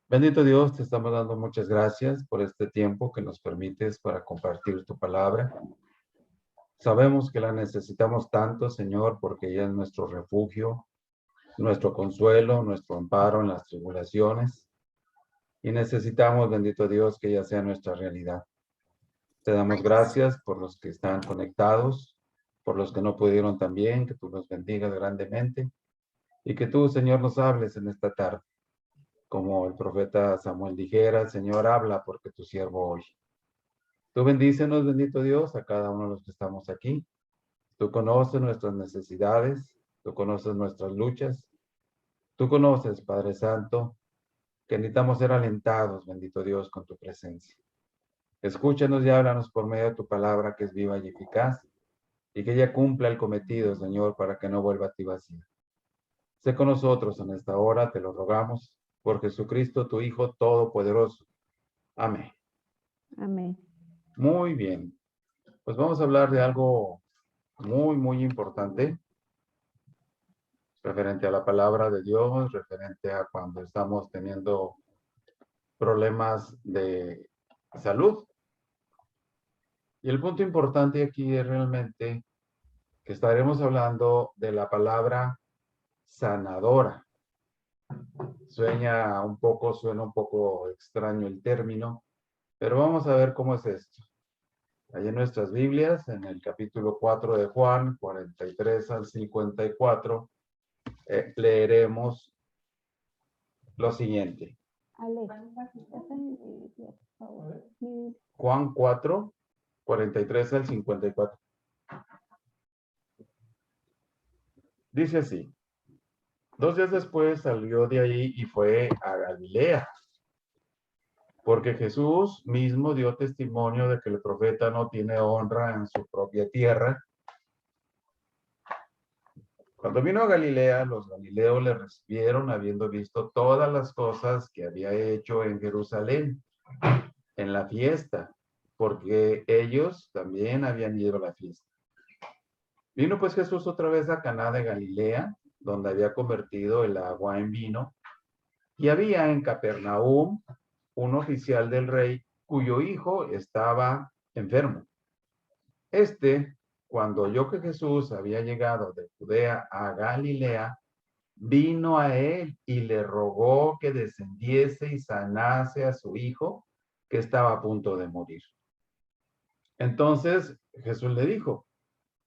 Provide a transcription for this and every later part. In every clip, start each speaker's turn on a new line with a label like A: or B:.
A: Bendito Dios, te estamos dando muchas gracias por este tiempo que nos permites para compartir tu palabra. Sabemos que la necesitamos tanto, Señor, porque ella es nuestro refugio, nuestro consuelo, nuestro amparo en las tribulaciones. Y necesitamos, bendito Dios, que ella sea nuestra realidad. Te damos gracias por los que están conectados, por los que no pudieron también, que tú los bendigas grandemente y que tú, Señor, nos hables en esta tarde. Como el profeta Samuel dijera, Señor, habla porque tu siervo oye. Tú bendícenos, bendito Dios, a cada uno de los que estamos aquí. Tú conoces nuestras necesidades, tú conoces nuestras luchas, tú conoces, Padre Santo, que necesitamos ser alentados, bendito Dios, con tu presencia. Escúchanos y háblanos por medio de tu palabra que es viva y eficaz y que ella cumpla el cometido, Señor, para que no vuelva a ti vacía. Sé con nosotros en esta hora, te lo rogamos, por Jesucristo, tu Hijo Todopoderoso. Amén.
B: Amén.
A: Muy bien. Pues vamos a hablar de algo muy importante, referente a la palabra de Dios, referente a cuando estamos teniendo problemas de salud. Y el punto importante aquí es realmente que estaremos hablando de la palabra sanadora. Suena un poco extraño el término, pero vamos a ver cómo es esto. Allí en nuestras Biblias, en el capítulo 4 de Juan, 43 al 54, leeremos lo siguiente.
B: Ale, ¿estás en por favor?
A: Juan 4, 43 al 54. Dice así: 2 días después salió de ahí y fue a Galilea, porque Jesús mismo dio testimonio de que el profeta no tiene honra en su propia tierra. Cuando vino a Galilea, los galileos le recibieron habiendo visto todas las cosas que había hecho en Jerusalén, en la fiesta, porque ellos también habían ido a la fiesta. Vino pues Jesús otra vez a Caná de Galilea, donde había convertido el agua en vino, y había en Capernaum un oficial del rey cuyo hijo estaba enfermo. Cuando oyó que Jesús había llegado de Judea a Galilea, vino a él y le rogó que descendiese y sanase a su hijo, que estaba a punto de morir. Entonces Jesús le dijo: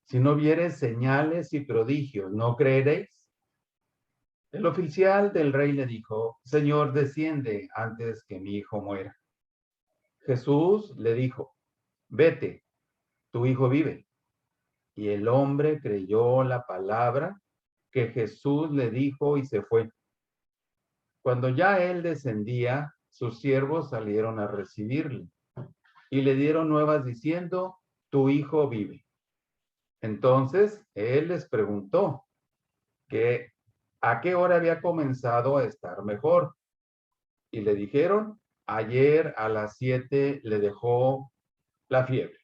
A: si no viereis señales y prodigios, ¿no creeréis? El oficial del rey le dijo: Señor, desciende antes que mi hijo muera. Jesús le dijo: vete, tu hijo vive. Y el hombre creyó la palabra que Jesús le dijo y se fue. Cuando ya él descendía, sus siervos salieron a recibirle y le dieron nuevas diciendo: tu hijo vive. Entonces él les preguntó que a qué hora había comenzado a estar mejor. Y le dijeron: ayer a las 7 le dejó la fiebre.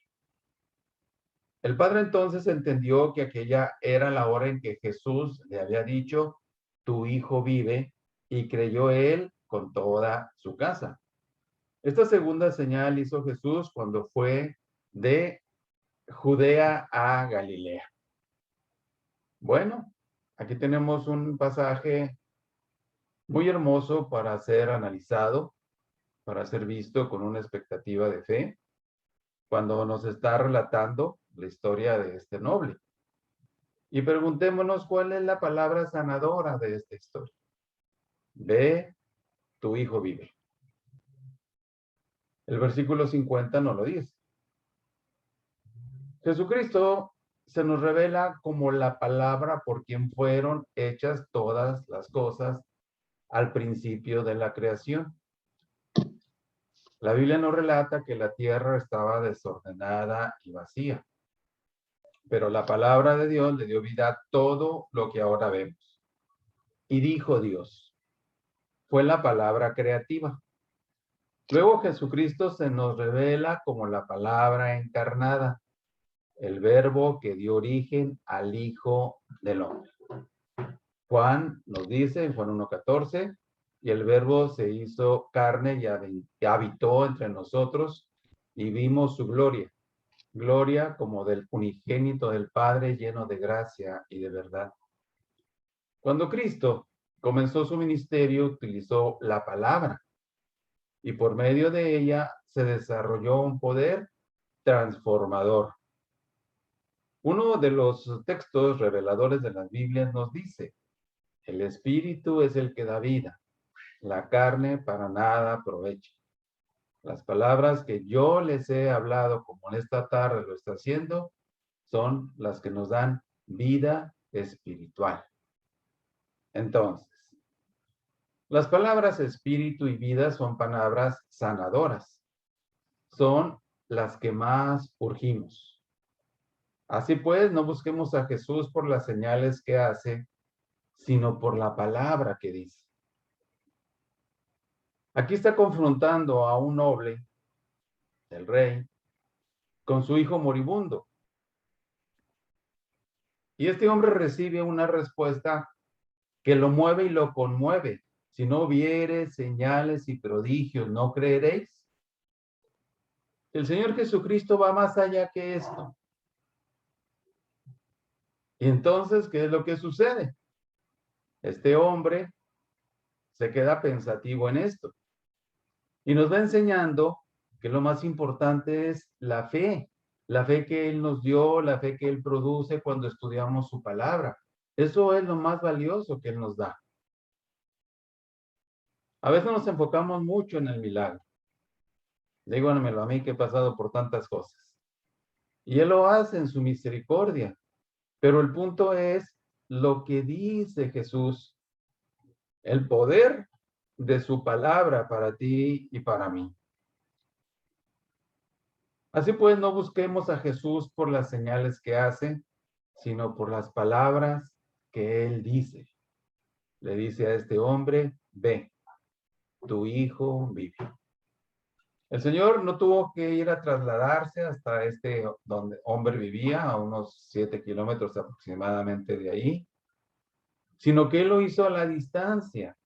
A: El padre entonces entendió que aquella era la hora en que Jesús le había dicho: tu hijo vive, y creyó él con toda su casa. Esta segunda señal hizo Jesús cuando fue de Judea a Galilea. Bueno, aquí tenemos un pasaje muy hermoso para ser analizado, para ser visto con una expectativa de fe, cuando nos está relatando la historia de este noble. Y preguntémonos cuál es la palabra sanadora de esta historia. Ve, tu hijo vive. El versículo 50 no lo dice. Jesucristo se nos revela como la palabra por quien fueron hechas todas las cosas al principio de la creación. La Biblia nos relata que la tierra estaba desordenada y vacía, pero la palabra de Dios le dio vida a todo lo que ahora vemos. Y dijo Dios. Fue la palabra creativa. Luego Jesucristo se nos revela como la palabra encarnada, el verbo que dio origen al Hijo del Hombre. Juan nos dice en Juan 1:14, y el Verbo se hizo carne y habitó entre nosotros y vimos su gloria. Gloria como del unigénito del Padre, lleno de gracia y de verdad. Cuando Cristo comenzó su ministerio, utilizó la palabra y por medio de ella se desarrolló un poder transformador. Uno de los textos reveladores de las Biblias nos dice: el Espíritu es el que da vida, la carne para nada aprovecha. Las palabras que yo les he hablado, como en esta tarde lo está haciendo, son las que nos dan vida espiritual. Entonces, las palabras espíritu y vida son palabras sanadoras. Son las que más urgimos. Así pues, no busquemos a Jesús por las señales que hace, sino por la palabra que dice. Aquí está confrontando a un noble, el rey, con su hijo moribundo. Y este hombre recibe una respuesta que lo mueve y lo conmueve. Si no vieres señales y prodigios, ¿no creeréis? El Señor Jesucristo va más allá que esto. Y entonces, ¿qué es lo que sucede? Este hombre se queda pensativo en esto. Y nos va enseñando que lo más importante es la fe que Él nos dio, la fe que Él produce cuando estudiamos su palabra. Eso es lo más valioso que Él nos da. A veces nos enfocamos mucho en el milagro. Díganmelo a mí que he pasado por tantas cosas. Y Él lo hace en su misericordia. Pero el punto es lo que dice Jesús, el poder de su palabra para ti y para mí. Así pues, no busquemos a Jesús por las señales que hace, sino por las palabras que Él dice. Le dice a este hombre: ve, tu hijo vive. El Señor no tuvo que ir a trasladarse hasta donde hombre vivía, a unos 7 kilómetros aproximadamente de ahí, sino que Él lo hizo a la distancia.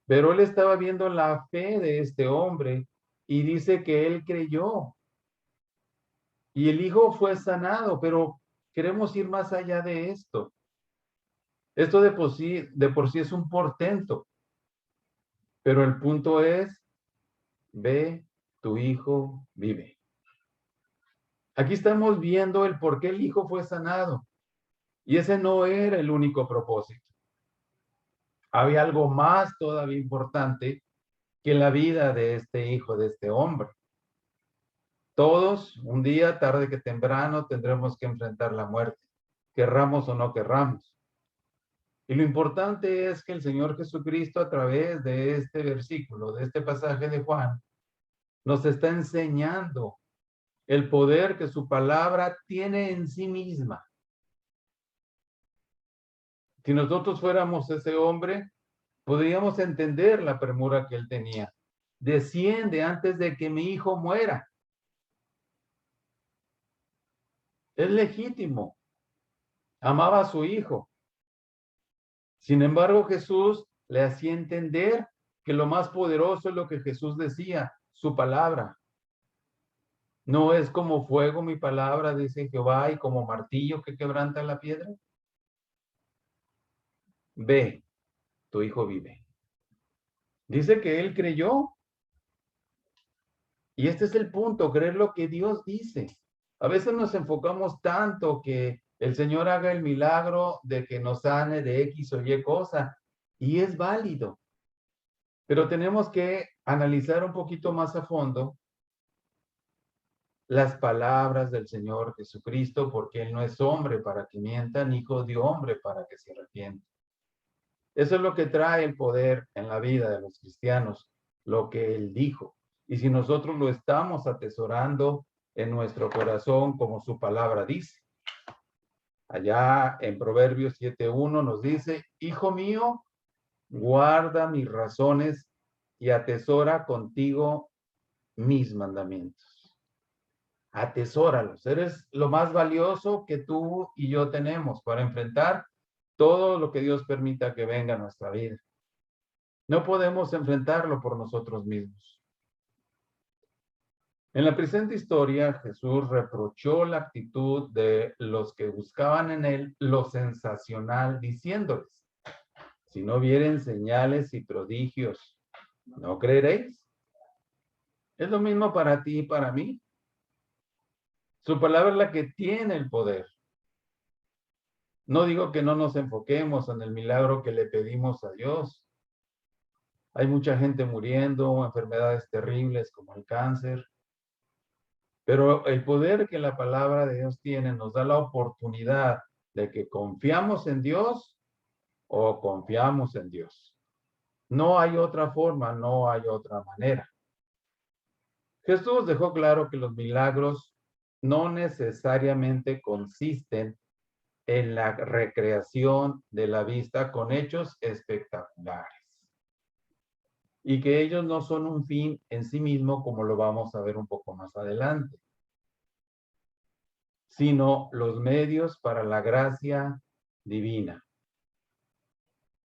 A: Pero Él estaba viendo la fe de este hombre y dice que Él creyó. Y el hijo fue sanado, pero queremos ir más allá de esto. Esto de por sí es un portento. Pero el punto es: ve, tu hijo vive. Aquí estamos viendo el por qué el hijo fue sanado. Y ese no era el único propósito. Había algo más todavía importante que la vida de este hijo, de este hombre. Todos, un día, tarde que temprano, tendremos que enfrentar la muerte, querramos o no querramos. Y lo importante es que el Señor Jesucristo, a través de este versículo, de este pasaje de Juan, nos está enseñando el poder que su palabra tiene en sí misma. Si nosotros fuéramos ese hombre, podríamos entender la premura que él tenía. Desciende antes de que mi hijo muera. Es legítimo. Amaba a su hijo. Sin embargo, Jesús le hacía entender que lo más poderoso es lo que Jesús decía, su palabra. No es como fuego mi palabra, dice Jehová, y como martillo que quebranta la piedra. Ve, tu hijo vive. Dice que él creyó. Y este es el punto, creer lo que Dios dice. A veces nos enfocamos tanto que el Señor haga el milagro de que nos sane de X o Y cosa, y es válido. Pero tenemos que analizar un poquito más a fondo las palabras del Señor Jesucristo, porque Él no es hombre para que mienta, ni hijo de hombre para que se arrepienta. Eso es lo que trae el poder en la vida de los cristianos, lo que Él dijo. Y si nosotros lo estamos atesorando en nuestro corazón, como su palabra dice. Allá en Proverbios 7:1 nos dice: hijo mío, guarda mis razones y atesora contigo mis mandamientos. Atesóralos. Eres lo más valioso que tú y yo tenemos para enfrentar todo lo que Dios permita que venga a nuestra vida. No podemos enfrentarlo por nosotros mismos. En la presente historia, Jesús reprochó la actitud de los que buscaban en él lo sensacional, diciéndoles, si no vieren señales y prodigios, ¿no creeréis? Es lo mismo para ti y para mí. Su palabra es la que tiene el poder. No digo que no nos enfoquemos en el milagro que le pedimos a Dios. Hay mucha gente muriendo, enfermedades terribles como el cáncer. Pero el poder que la palabra de Dios tiene nos da la oportunidad de que confiamos en Dios o confiamos en Dios. No hay otra forma, no hay otra manera. Jesús dejó claro que los milagros no necesariamente consisten en la recreación de la vista con hechos espectaculares y que ellos no son un fin en sí mismo, como lo vamos a ver un poco más adelante, sino los medios para la gracia divina.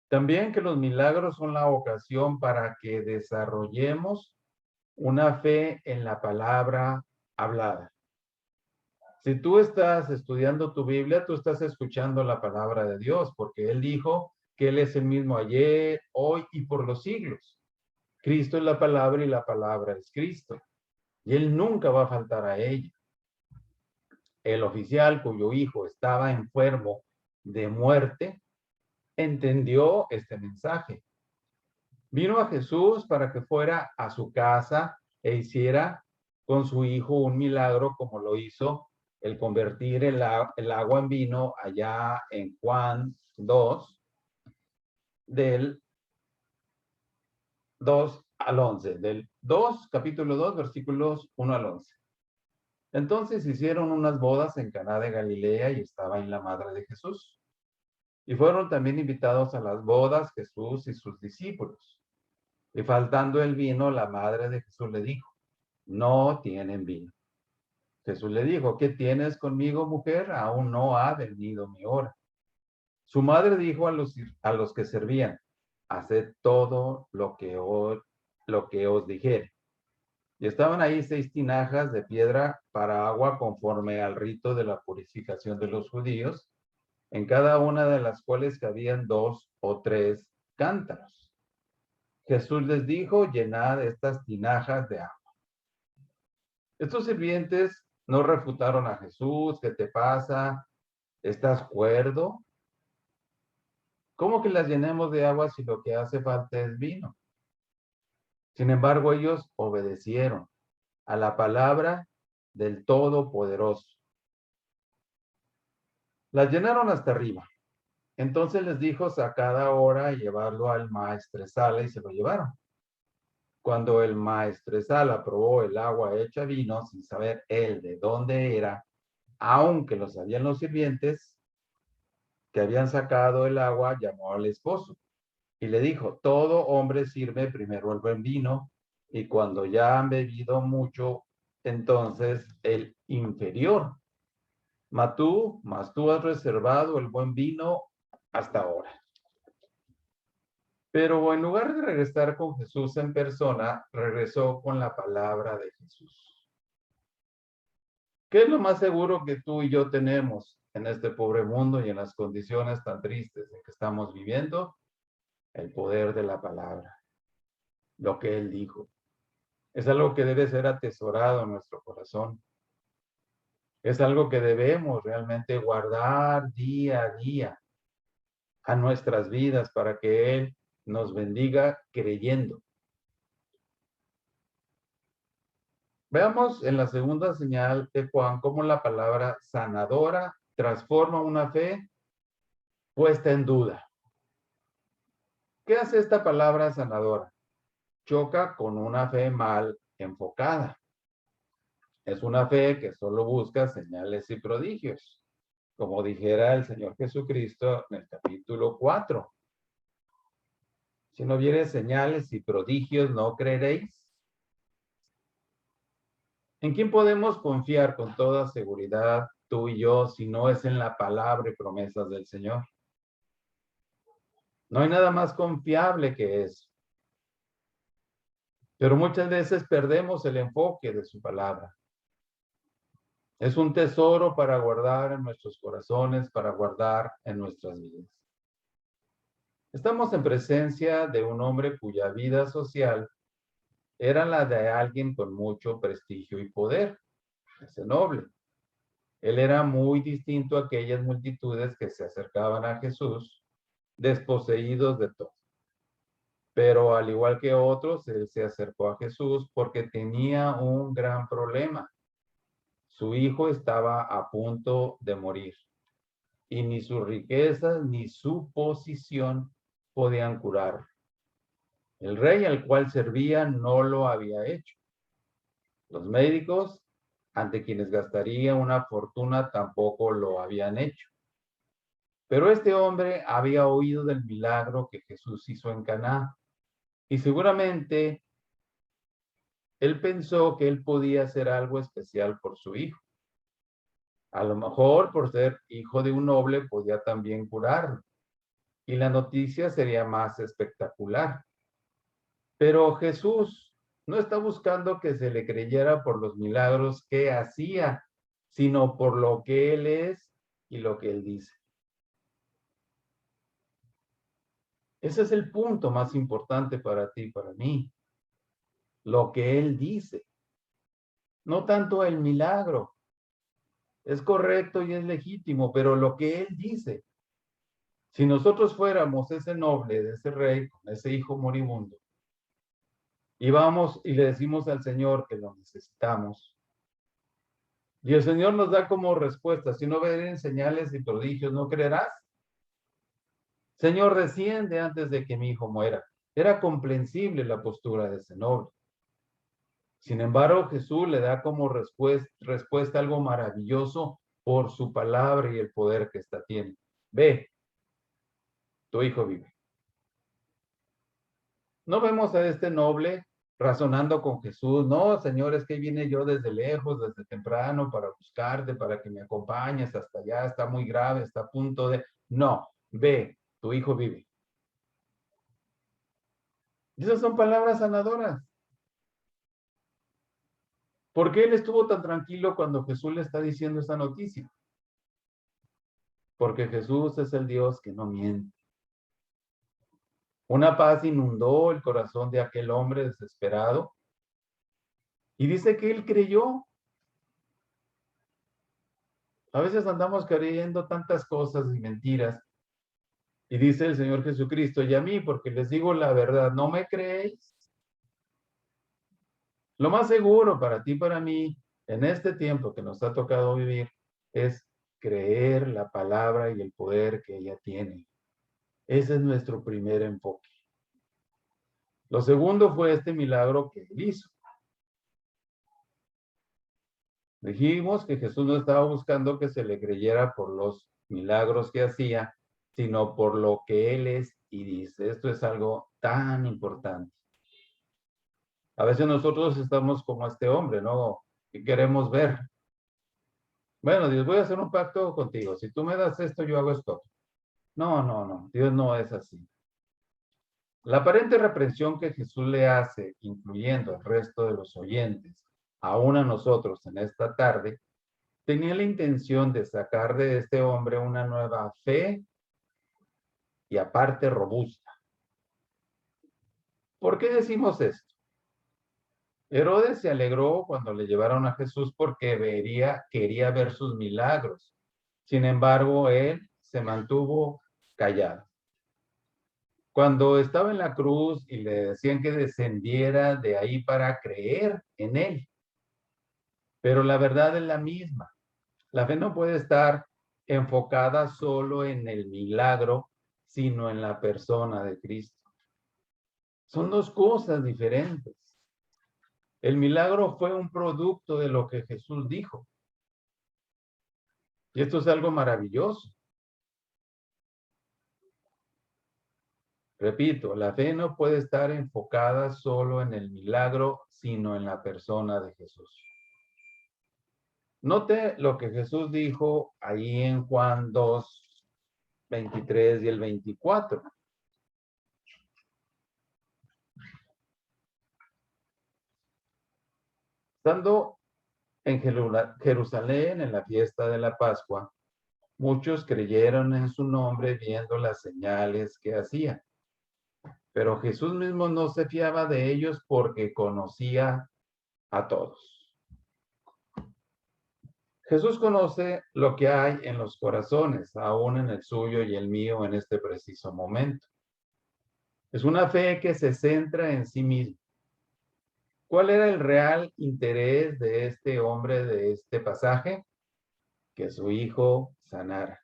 A: También que los milagros son la ocasión para que desarrollemos una fe en la palabra hablada. Si tú estás estudiando tu Biblia, tú estás escuchando la palabra de Dios, porque Él dijo que Él es el mismo ayer, hoy y por los siglos. Cristo es la palabra y la palabra es Cristo. Y Él nunca va a faltar a ella. El oficial cuyo hijo estaba enfermo de muerte entendió este mensaje. Vino a Jesús para que fuera a su casa e hiciera con su hijo un milagro como lo hizo el convertir el agua en vino allá en Juan 2, del 2 al 11, del 2, capítulo 2, versículos 1 al 11. Entonces hicieron unas bodas en Caná de Galilea y estaba ahí la madre de Jesús. Y fueron también invitados a las bodas Jesús y sus discípulos. Y faltando el vino, la madre de Jesús le dijo, no tienen vino. Jesús le dijo, ¿qué tienes conmigo, mujer? Aún no ha venido mi hora. Su madre dijo a los que servían, haced todo lo que os dijere. Y estaban ahí 6 tinajas de piedra para agua conforme al rito de la purificación de los judíos, en cada una de las cuales cabían 2 o 3 cántaros. Jesús les dijo, llenad estas tinajas de agua. Estos sirvientes no refutaron a Jesús, ¿qué te pasa? ¿Estás cuerdo? ¿Cómo que las llenemos de agua si lo que hace falta es vino? Sin embargo, ellos obedecieron a la palabra del Todopoderoso. Las llenaron hasta arriba. Entonces les dijo, sacad ahora y llevarlo al maestresala, y se lo llevaron. Cuando el maestresala probó el agua hecha vino, sin saber él de dónde era, aunque lo sabían los sirvientes que habían sacado el agua, llamó al esposo y le dijo, todo hombre sirve primero el buen vino, y cuando ya han bebido mucho, entonces el inferior. Mas tú has reservado el buen vino hasta ahora. Pero en lugar de regresar con Jesús en persona, regresó con la palabra de Jesús. ¿Qué es lo más seguro que tú y yo tenemos en este pobre mundo y en las condiciones tan tristes en que estamos viviendo? El poder de la palabra, lo que Él dijo. Es algo que debe ser atesorado en nuestro corazón. Es algo que debemos realmente guardar día a día a nuestras vidas para que Él nos bendiga creyendo. Veamos en la segunda señal de Juan cómo la palabra sanadora transforma una fe puesta en duda. ¿Qué hace esta palabra sanadora? Choca con una fe mal enfocada. Es una fe que solo busca señales y prodigios, como dijera el Señor Jesucristo en el capítulo 4. Si no viere señales y prodigios, ¿no creeréis? ¿En quién podemos confiar con toda seguridad tú y yo si no es en la palabra y promesas del Señor? No hay nada más confiable que eso. Pero muchas veces perdemos el enfoque de su palabra. Es un tesoro para guardar en nuestros corazones, para guardar en nuestras vidas. Estamos en presencia de un hombre cuya vida social era la de alguien con mucho prestigio y poder, ese noble. Él era muy distinto a aquellas multitudes que se acercaban a Jesús, desposeídos de todo. Pero al igual que otros, él se acercó a Jesús porque tenía un gran problema. Su hijo estaba a punto de morir y ni sus riquezas ni su posición podían curarlo. El rey al cual servía no lo había hecho. Los médicos, ante quienes gastaría una fortuna, tampoco lo habían hecho. Pero este hombre había oído del milagro que Jesús hizo en Caná y seguramente él pensó que él podía hacer algo especial por su hijo. A lo mejor por ser hijo de un noble podía también curarlo y la noticia sería más espectacular. Pero Jesús no está buscando que se le creyera por los milagros que hacía, sino por lo que Él es y lo que Él dice. Ese es el punto más importante para ti y para mí. Lo que Él dice. No tanto el milagro. Es correcto y es legítimo, pero lo que Él dice. Si nosotros fuéramos ese noble de ese rey, con ese hijo moribundo, y vamos y le decimos al Señor que lo necesitamos, y el Señor nos da como respuesta, si no ven señales y prodigios, ¿no creerás? Señor, desciende antes de que mi hijo muera. Era comprensible la postura de ese noble. Sin embargo, Jesús le da como respuesta algo maravilloso por su palabra y el poder que ésta tiene. Ve, tu hijo vive. No vemos a este noble razonando con Jesús. No, Señor, es que vine yo desde lejos, desde temprano para buscarte, para que me acompañes hasta allá. Está muy grave, está a punto de... No, ve, tu hijo vive. Y esas son palabras sanadoras. ¿Por qué él estuvo tan tranquilo cuando Jesús le está diciendo esa noticia? Porque Jesús es el Dios que no miente. Una paz inundó el corazón de aquel hombre desesperado y dice que él creyó. A veces andamos creyendo tantas cosas y mentiras. Y dice el Señor Jesucristo, y a mí, porque les digo la verdad, ¿no me creéis? Lo más seguro para ti y para mí, en este tiempo que nos ha tocado vivir, es creer la palabra y el poder que ella tiene. Ese es nuestro primer enfoque. Lo segundo fue este milagro que él hizo. Dijimos que Jesús no estaba buscando que se le creyera por los milagros que hacía, sino por lo que él es y dice. Esto es algo tan importante. A veces nosotros estamos como este hombre, ¿no? Que queremos ver. Bueno, Dios, voy a hacer un pacto contigo. Si tú me das esto, yo hago esto. No, no, no. Dios no es así. La aparente reprensión que Jesús le hace, incluyendo al resto de los oyentes, aún a nosotros en esta tarde, tenía la intención de sacar de este hombre una nueva fe y aparte robusta. ¿Por qué decimos esto? Herodes se alegró cuando le llevaron a Jesús porque quería ver sus milagros. Sin embargo, él se mantuvo callado. Cuando estaba en la cruz y le decían que descendiera de ahí para creer en él. Pero la verdad es la misma. La fe no puede estar enfocada solo en el milagro, sino en la persona de Cristo. Son dos cosas diferentes. El milagro fue un producto de lo que Jesús dijo. Y esto es algo maravilloso. Repito, la fe no puede estar enfocada solo en el milagro, sino en la persona de Jesús. Note lo que Jesús dijo ahí en Juan 2, 23 y el 24. Estando en Jerusalén en la fiesta de la Pascua, muchos creyeron en su nombre viendo las señales que hacía. Pero Jesús mismo no se fiaba de ellos porque conocía a todos. Jesús conoce lo que hay en los corazones, aún en el suyo y el mío en este preciso momento. Es una fe que se centra en sí mismo. ¿Cuál era el real interés de este hombre de este pasaje? Que su hijo sanara.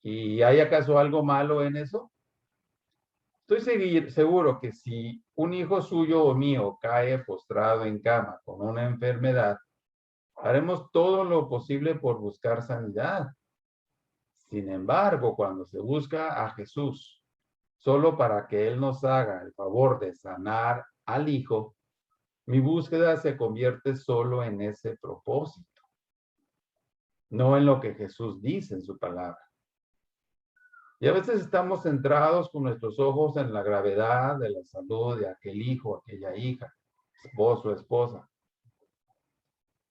A: ¿Y hay acaso algo malo en eso? Estoy seguro que si un hijo suyo o mío cae postrado en cama con una enfermedad, haremos todo lo posible por buscar sanidad. Sin embargo, cuando se busca a Jesús solo para que Él nos haga el favor de sanar al hijo, mi búsqueda se convierte solo en ese propósito, no en lo que Jesús dice en su palabra. Y a veces estamos centrados con nuestros ojos en la gravedad de la salud de aquel hijo, aquella hija, esposo, esposa.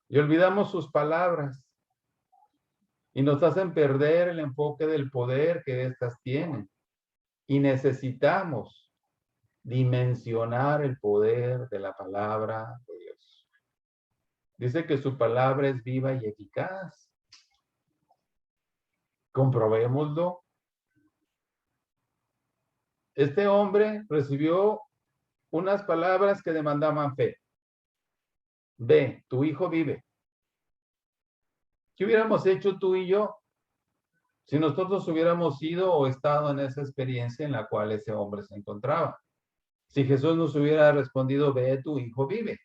A: Y olvidamos sus palabras y nos hacen perder el enfoque del poder que éstas tienen. Y necesitamos dimensionar el poder de la palabra de Dios. Dice que su palabra es viva y eficaz. Comprobémoslo. Este hombre recibió unas palabras que demandaban fe. Ve, tu hijo vive. ¿Qué hubiéramos hecho tú y yo si nosotros hubiéramos ido o estado en esa experiencia en la cual ese hombre se encontraba? Si Jesús nos hubiera respondido, ve, tu hijo vive.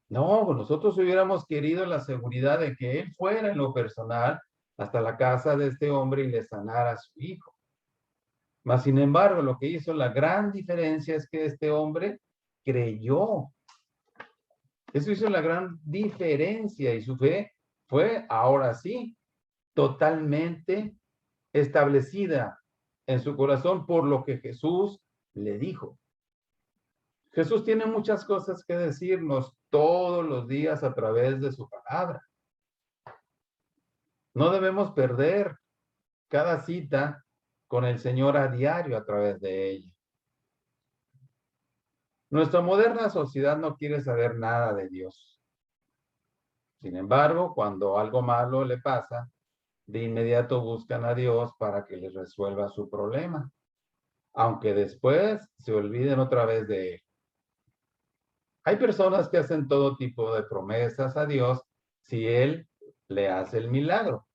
A: No, nosotros hubiéramos querido la seguridad de que él fuera en lo personal hasta la casa de este hombre y le sanara a su hijo. Mas, sin embargo, lo que hizo la gran diferencia es que este hombre creyó. Eso hizo la gran diferencia y su fe fue, ahora sí, totalmente establecida en su corazón por lo que Jesús le dijo. Jesús tiene muchas cosas que decirnos todos los días a través de su palabra. No debemos perder cada cita con el Señor a diario a través de ella. Nuestra moderna sociedad no quiere saber nada de Dios. Sin embargo, cuando algo malo le pasa, de inmediato buscan a Dios para que les resuelva su problema, aunque después se olviden otra vez de él. Hay personas que hacen todo tipo de promesas a Dios si Él le hace el milagro,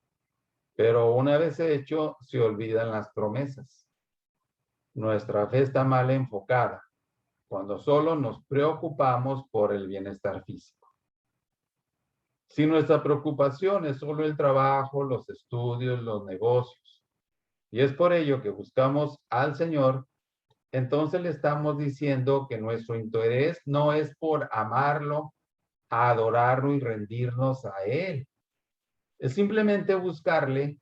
A: pero una vez hecho, se olvidan las promesas. Nuestra fe está mal enfocada cuando solo nos preocupamos por el bienestar físico. Si nuestra preocupación es solo el trabajo, los estudios, los negocios, y es por ello que buscamos al Señor, entonces le estamos diciendo que nuestro interés no es por amarlo, adorarlo y rendirnos a Él. Es simplemente buscarle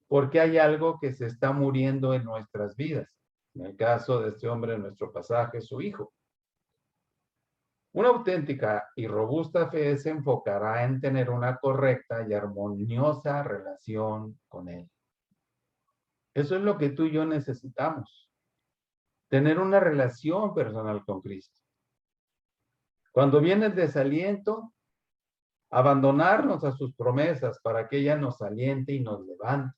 A: porque hay algo que se está muriendo en nuestras vidas. En el caso de este hombre, en nuestro pasaje, su hijo. Una auténtica y robusta fe se enfocará en tener una correcta y armoniosa relación con Él. Eso es lo que tú y yo necesitamos. Tener una relación personal con Cristo. Cuando viene el desaliento, abandonarnos a sus promesas para que ella nos aliente y nos levante.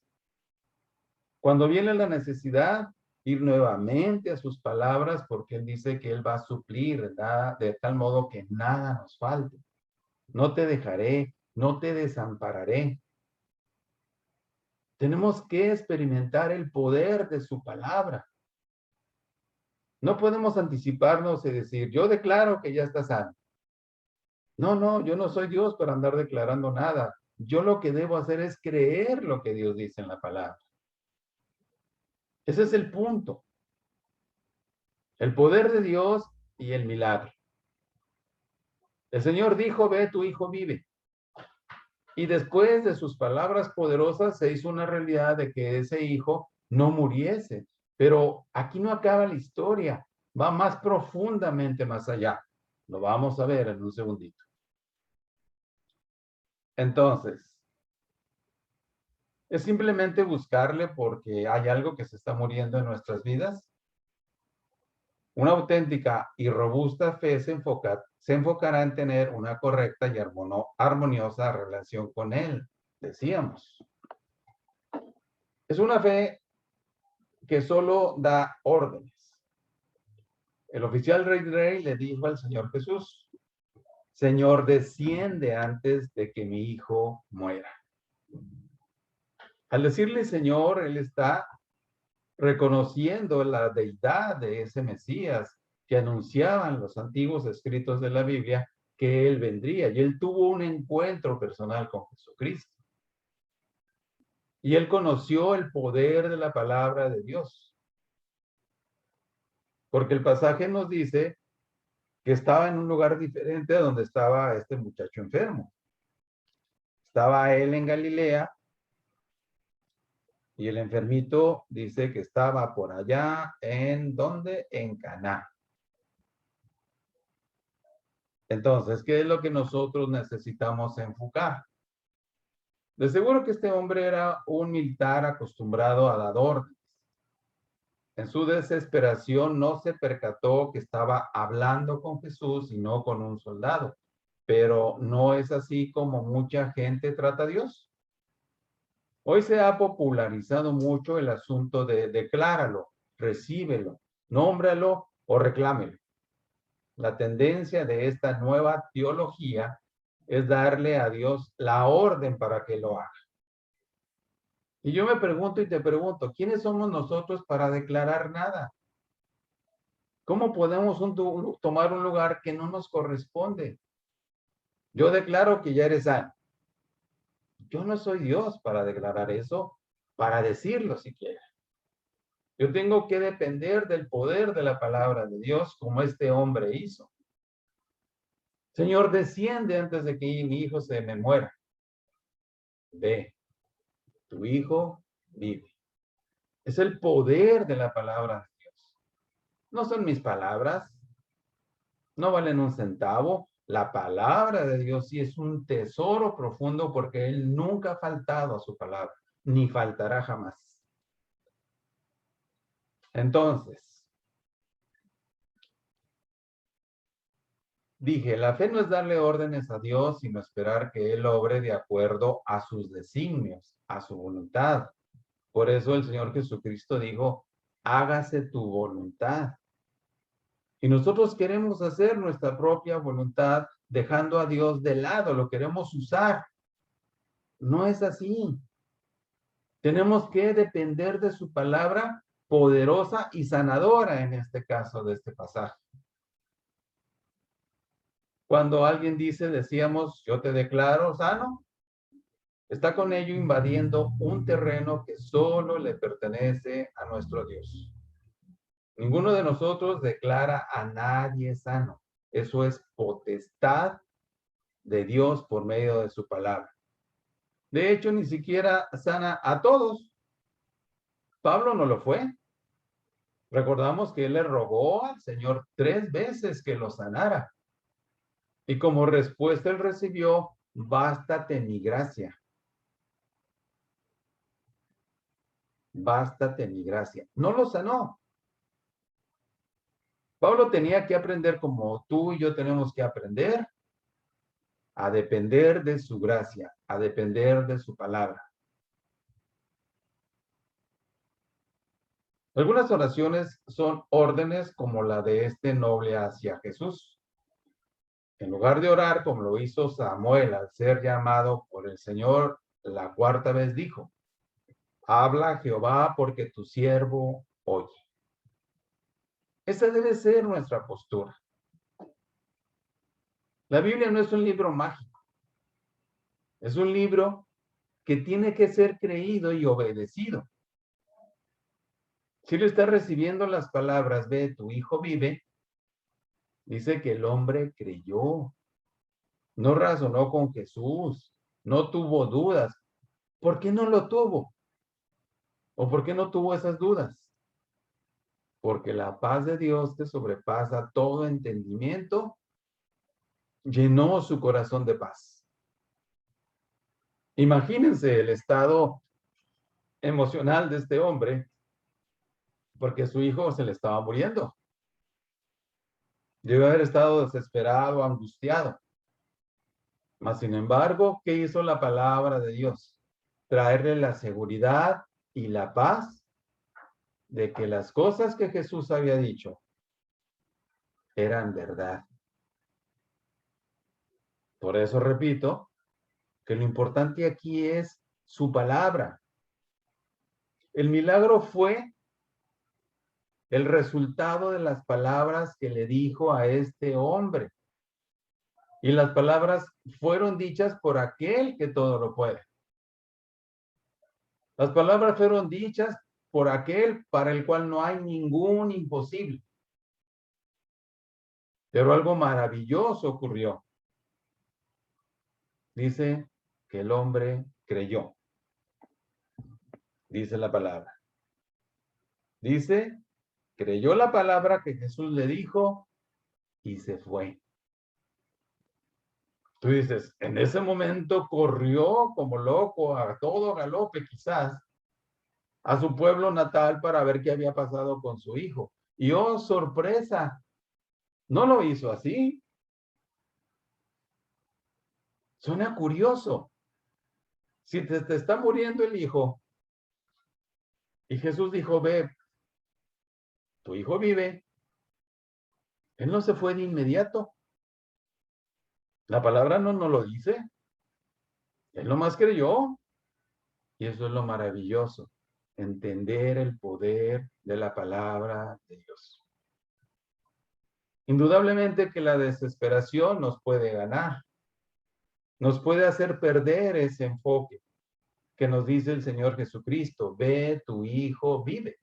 A: Cuando viene la necesidad, ir nuevamente a sus palabras porque Él dice que Él va a suplir de tal modo que nada nos falte. No te dejaré, no te desampararé. Tenemos que experimentar el poder de su palabra. No podemos anticiparnos y decir, yo declaro que ya está sano. No, yo no soy Dios para andar declarando nada. Yo lo que debo hacer es creer lo que Dios dice en la palabra. Ese es el punto. El poder de Dios y el milagro. El Señor dijo, ve, tu hijo vive. Y después de sus palabras poderosas se hizo una realidad de que ese hijo no muriese. Pero aquí no acaba la historia. Va más profundamente más allá. Lo vamos a ver en un segundito. Entonces, es simplemente buscarle porque hay algo que se está muriendo en nuestras vidas. Una auténtica y robusta fe se enfocará en tener una correcta y armoniosa relación con Él, decíamos. Es una fe que solo da órdenes. El oficial rey le dijo al Señor Jesús: Señor, desciende antes de que mi hijo muera. Al decirle Señor, él está reconociendo la deidad de ese Mesías que anunciaban los antiguos escritos de la Biblia, que él vendría. Y él tuvo un encuentro personal con Jesucristo. Y él conoció el poder de la palabra de Dios. Porque el pasaje nos dice que estaba en un lugar diferente a donde estaba este muchacho enfermo. Estaba él en Galilea y el enfermito dice que estaba por allá, ¿en dónde? En Caná. Entonces, ¿qué es lo que nosotros necesitamos enfocar? De seguro que este hombre era un militar acostumbrado a dar órdenes. En su desesperación no se percató que estaba hablando con Jesús y no con un soldado. Pero no es así como mucha gente trata a Dios. Hoy se ha popularizado mucho el asunto de decláralo, recíbelo, nómbralo o reclámelo. La tendencia de esta nueva teología es darle a Dios la orden para que lo haga. Y yo me pregunto y te pregunto, ¿quiénes somos nosotros para declarar nada? ¿Cómo podemos tomar un lugar que no nos corresponde? Yo declaro que ya eres sano. Yo no soy Dios para declarar eso, para decirlo siquiera. Yo tengo que depender del poder de la palabra de Dios, como este hombre hizo. Señor, desciende antes de que mi hijo se me muera. Ve, tu hijo vive. Es el poder de la palabra de Dios. No son mis palabras, no valen un centavo. La palabra de Dios sí es un tesoro profundo porque Él nunca ha faltado a su palabra, ni faltará jamás. Entonces, dije, la fe no es darle órdenes a Dios, sino esperar que Él obre de acuerdo a sus designios, a su voluntad. Por eso el Señor Jesucristo dijo, hágase tu voluntad. Y nosotros queremos hacer nuestra propia voluntad, dejando a Dios de lado, lo queremos usar. No es así. Tenemos que depender de su palabra poderosa y sanadora en este caso de este pasaje. Cuando alguien dice, decíamos, yo te declaro sano, está con ello invadiendo un terreno que solo le pertenece a nuestro Dios. Ninguno de nosotros declara a nadie sano. Eso es potestad de Dios por medio de su palabra. De hecho, ni siquiera sana a todos. Pablo no lo fue. Recordamos que él le rogó al Señor 3 veces que lo sanara. Y como respuesta él recibió, bástate mi gracia. Bástate mi gracia. No lo sanó. Pablo tenía que aprender como tú y yo tenemos que aprender a depender de su gracia, a depender de su palabra. Algunas oraciones son órdenes como la de este noble hacia Jesús. En lugar de orar como lo hizo Samuel al ser llamado por el Señor la 4ª vez, dijo, habla Jehová porque tu siervo oye. Esa debe ser nuestra postura. La Biblia no es un libro mágico. Es un libro que tiene que ser creído y obedecido. Si lo está recibiendo las palabras, ve, tu hijo vive, dice que el hombre creyó, no razonó con Jesús, no tuvo dudas. ¿Por qué no lo tuvo? ¿O por qué no tuvo esas dudas? porque la paz de Dios que sobrepasa todo entendimiento llenó su corazón de paz. Imagínense el estado emocional de este hombre, porque su hijo se le estaba muriendo. Debe haber estado desesperado, angustiado. Mas, sin embargo, ¿qué hizo la palabra de Dios? Traerle la seguridad y la paz de que las cosas que Jesús había dicho eran verdad. Por eso repito que lo importante aquí es su palabra. El milagro fue el resultado de las palabras que le dijo a este hombre. Y las palabras fueron dichas por aquel que todo lo puede. Las palabras fueron dichas por aquel para el cual no hay ningún imposible. Pero algo maravilloso ocurrió. Dice que el hombre creyó. Dice la palabra. Dice, creyó la palabra que Jesús le dijo y se fue. Tú dices, en ese momento corrió como loco a todo galope quizás a su pueblo natal para ver qué había pasado con su hijo. Y oh, sorpresa, no lo hizo así. Suena curioso. Si te está muriendo el hijo y Jesús dijo, ve, tu hijo vive, él no se fue de inmediato. La palabra no nos lo dice. Él nomás creyó. Y eso es lo maravilloso, entender el poder de la palabra de Dios. Indudablemente que la desesperación nos puede ganar, nos puede hacer perder ese enfoque que nos dice el Señor Jesucristo, ve, tu hijo vive.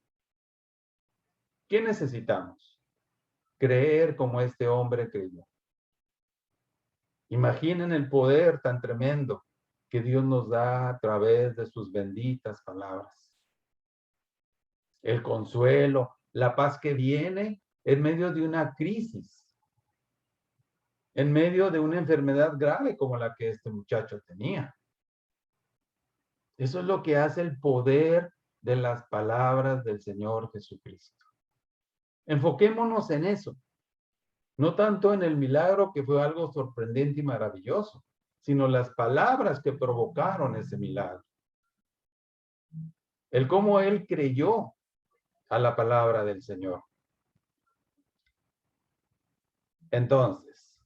A: ¿Qué necesitamos? Creer como este hombre creyó. Imaginen el poder tan tremendo que Dios nos da a través de sus benditas palabras. El consuelo, la paz que viene en medio de una crisis, en medio de una enfermedad grave como la que este muchacho tenía. Eso es lo que hace el poder de las palabras del Señor Jesucristo. Enfoquémonos en eso, no tanto en el milagro que fue algo sorprendente y maravilloso, sino las palabras que provocaron ese milagro. El cómo él creyó a la palabra del Señor. Entonces,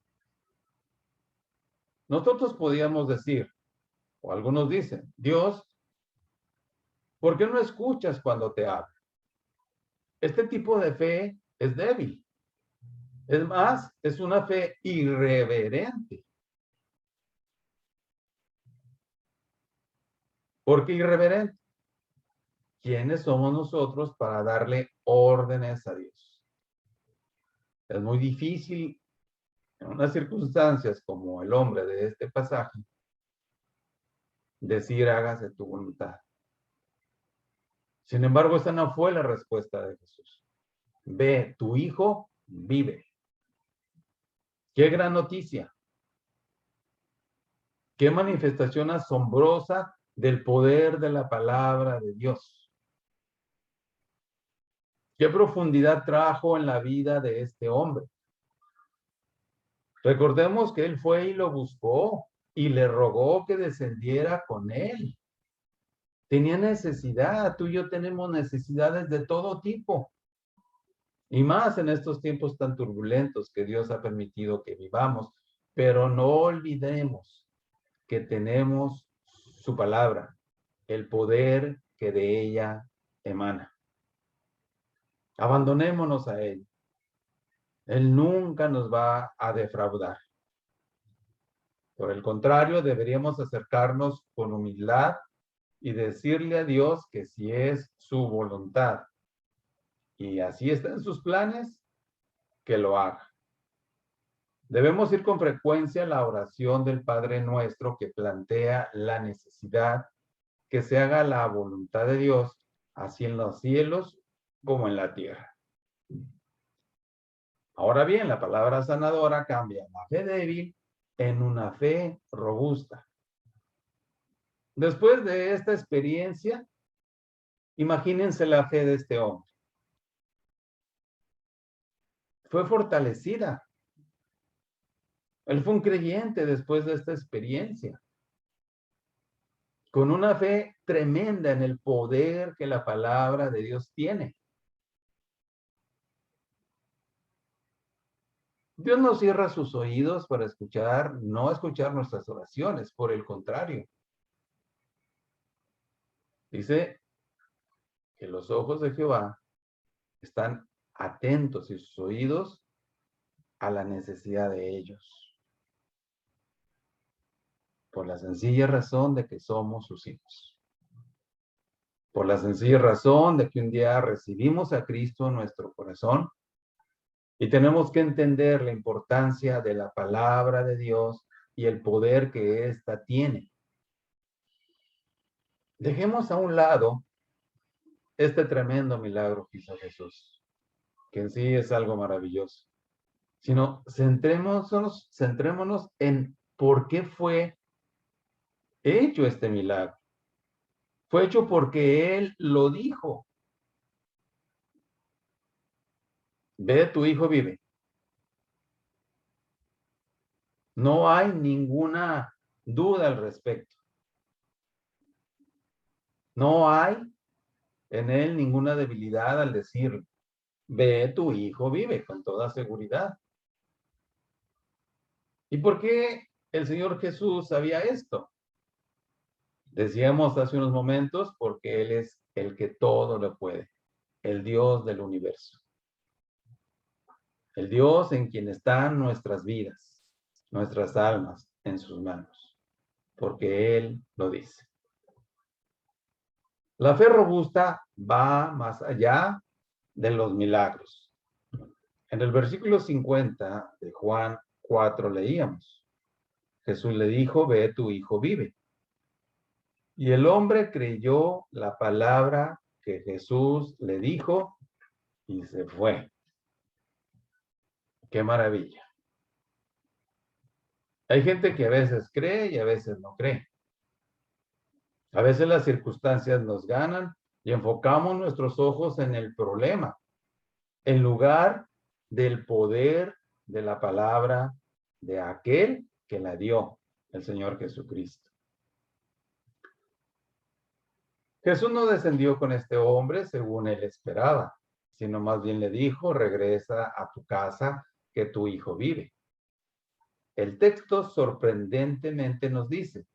A: nosotros podíamos decir, o algunos dicen, Dios, ¿por qué no escuchas cuando te hablo? Este tipo de fe es débil. Es más, es una fe irreverente. ¿Por qué irreverente? ¿Quiénes somos nosotros para darle órdenes a Dios? Es muy difícil en unas circunstancias como el hombre de este pasaje decir hágase tu voluntad. Sin embargo, esa no fue la respuesta de Jesús. Ve, tu hijo vive. Qué gran noticia. Qué manifestación asombrosa del poder de la palabra de Dios. Qué profundidad trajo en la vida de este hombre. Recordemos que él fue y lo buscó y le rogó que descendiera con él. Tenía necesidad, tú y yo tenemos necesidades de todo tipo. Y más en estos tiempos tan turbulentos que Dios ha permitido que vivamos. Pero no olvidemos que tenemos su palabra, el poder que de ella emana. Abandonémonos a él. Él nunca nos va a defraudar. Por el contrario, deberíamos acercarnos con humildad y decirle a Dios que si es su voluntad y así está en sus planes, que lo haga. Debemos ir con frecuencia a la oración del Padre Nuestro que plantea la necesidad que se haga la voluntad de Dios, así en los cielos como en la tierra. Ahora bien, la palabra sanadora cambia la fe débil en una fe robusta. Después de esta experiencia, imagínense la fe de este hombre. Fue fortalecida. Él fue un creyente después de esta experiencia, con una fe tremenda en el poder que la palabra de Dios tiene. Dios no cierra sus oídos para escuchar, no escuchar nuestras oraciones, por el contrario. Dice que los ojos de Jehová están atentos y sus oídos a la necesidad de ellos, por la sencilla razón de que somos sus hijos. Por la sencilla razón de que un día recibimos a Cristo en nuestro corazón y tenemos que entender la importancia de la palabra de Dios y el poder que ésta tiene. Dejemos a un lado este tremendo milagro que hizo Jesús, que en sí es algo maravilloso, sino centrémonos en por qué fue hecho este milagro. Fue hecho porque Él lo dijo. Ve, tu hijo vive. No hay ninguna duda al respecto. No hay en él ninguna debilidad al decir, ve, tu hijo vive, con toda seguridad. ¿Y por qué el Señor Jesús sabía esto? Decíamos hace unos momentos, porque Él es el que todo lo puede, el Dios del universo. El Dios en quien están nuestras vidas, nuestras almas en sus manos, porque Él lo dice. La fe robusta va más allá de los milagros. En el versículo 50 de Juan 4 leíamos, Jesús le dijo, ve, tu hijo vive. Y el hombre creyó la palabra que Jesús le dijo y se fue. ¡Qué maravilla! Hay gente que a veces cree y a veces no cree. A veces las circunstancias nos ganan y enfocamos nuestros ojos en el problema, en lugar del poder de la palabra de aquel que la dio, el Señor Jesucristo. Jesús no descendió con este hombre según él esperaba, sino más bien le dijo, regresa a tu casa, que tu hijo vive. El texto sorprendentemente nos dice,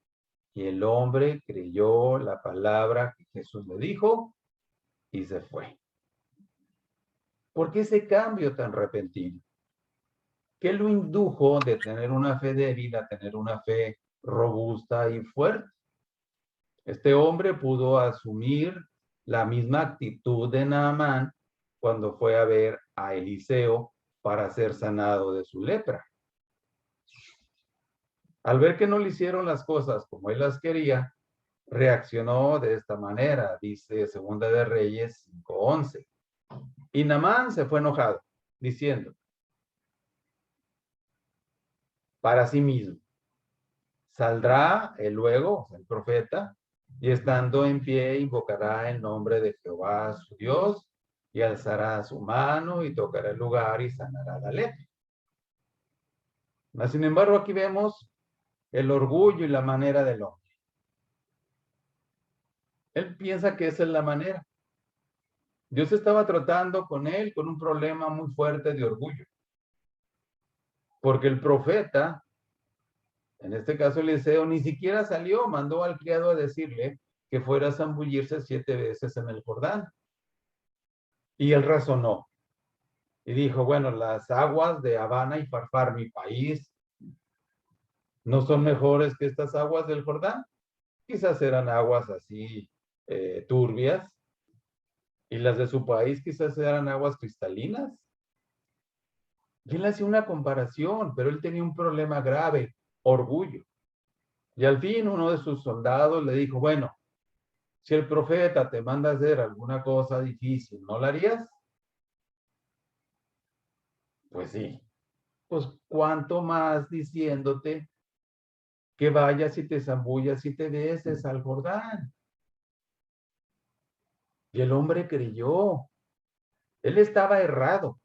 A: y el hombre creyó la palabra que Jesús le dijo y se fue. ¿Por qué ese cambio tan repentino? ¿Qué lo indujo de tener una fe débil a tener una fe robusta y fuerte? Este hombre pudo asumir la misma actitud de Naamán cuando fue a ver a Eliseo para ser sanado de su lepra. Al ver que no le hicieron las cosas como él las quería, reaccionó de esta manera, dice Segunda de Reyes 5:11. Y Naamán se fue enojado, diciendo para sí mismo, saldrá él luego, el profeta, y estando en pie invocará el nombre de Jehová su Dios, y alzará su mano y tocará el lugar y sanará la lepra. Mas, sin embargo, aquí vemos el orgullo y la manera del hombre. Él piensa que esa es la manera. Dios estaba tratando con él con un problema muy fuerte de orgullo. Porque el profeta, en este caso Eliseo, ni siquiera salió, mandó al criado a decirle que fuera a zambullirse 7 veces en el Jordán. Y él razonó. Y dijo, bueno, las aguas de Habana y Farfar, mi país, ¿no son mejores que estas aguas del Jordán? Quizás eran aguas así turbias. Y las de su país quizás eran aguas cristalinas. Y él hacía una comparación, pero él tenía un problema grave, orgullo. Y al fin uno de sus soldados le dijo, bueno, si el profeta te manda a hacer alguna cosa difícil, ¿no la harías? Pues sí. Pues cuánto más diciéndote que vayas y te zambullas y te beses al Jordán. Y el hombre creyó. Él estaba errado.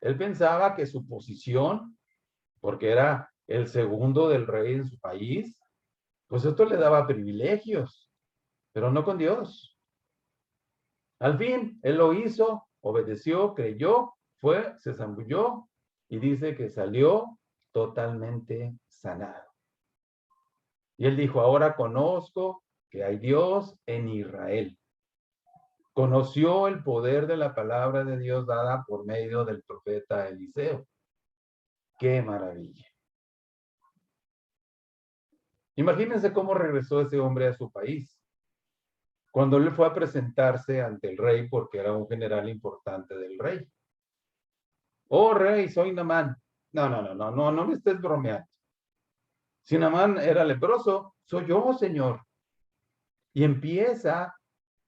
A: Él pensaba que su posición, porque era el segundo del rey en su país, pues esto le daba privilegios, pero no con Dios. Al fin, él lo hizo, obedeció, creyó, fue, se zambulló y dice que salió totalmente sanado. Y él dijo, ahora conozco que hay Dios en Israel. Conoció el poder de la palabra de Dios dada por medio del profeta Eliseo. ¡Qué maravilla! Imagínense cómo regresó ese hombre a su país. Cuando él fue a presentarse ante el rey, porque era un general importante del rey. Oh, rey, soy Naamán. No me estés bromeando. Si Naamán era leproso, soy yo, señor. Y empieza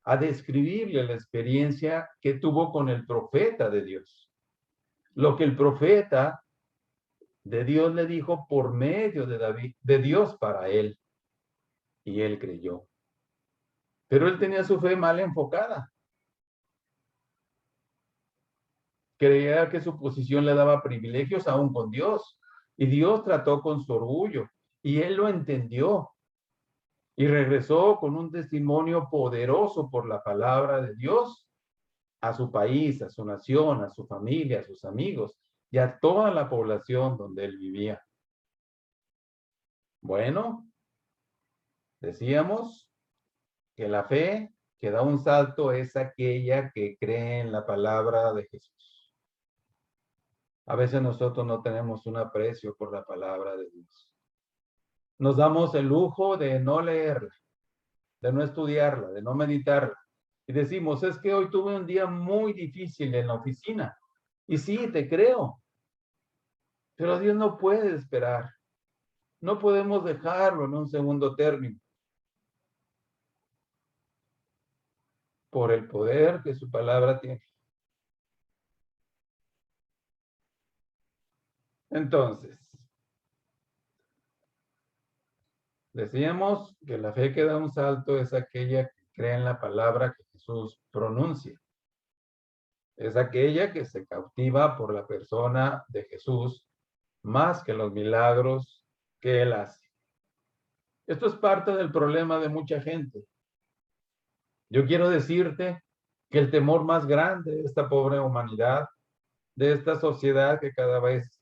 A: a describirle la experiencia que tuvo con el profeta de Dios. Lo que el profeta de Dios le dijo por medio de David, de Dios para él. Y él creyó. Pero él tenía su fe mal enfocada. Creía que su posición le daba privilegios aún con Dios. Y Dios trató con su orgullo. Y él lo entendió. Y regresó con un testimonio poderoso por la palabra de Dios a su país, a su nación, a su familia, a sus amigos y a toda la población donde él vivía. Bueno, decíamos que la fe que da un salto es aquella que cree en la palabra de Jesús. A veces nosotros no tenemos un aprecio por la palabra de Dios. Nos damos el lujo de no leerla, de no estudiarla, de no meditarla. Y decimos, es que hoy tuve un día muy difícil en la oficina. Y sí, te creo. Pero Dios no puede esperar. No podemos dejarlo en un segundo término. Por el poder que su palabra tiene. Entonces, decíamos que la fe que da un salto es aquella que cree en la palabra que Jesús pronuncia. Es aquella que se cautiva por la persona de Jesús más que los milagros que él hace. Esto es parte del problema de mucha gente. Yo quiero decirte que el temor más grande de esta pobre humanidad, de esta sociedad que cada vez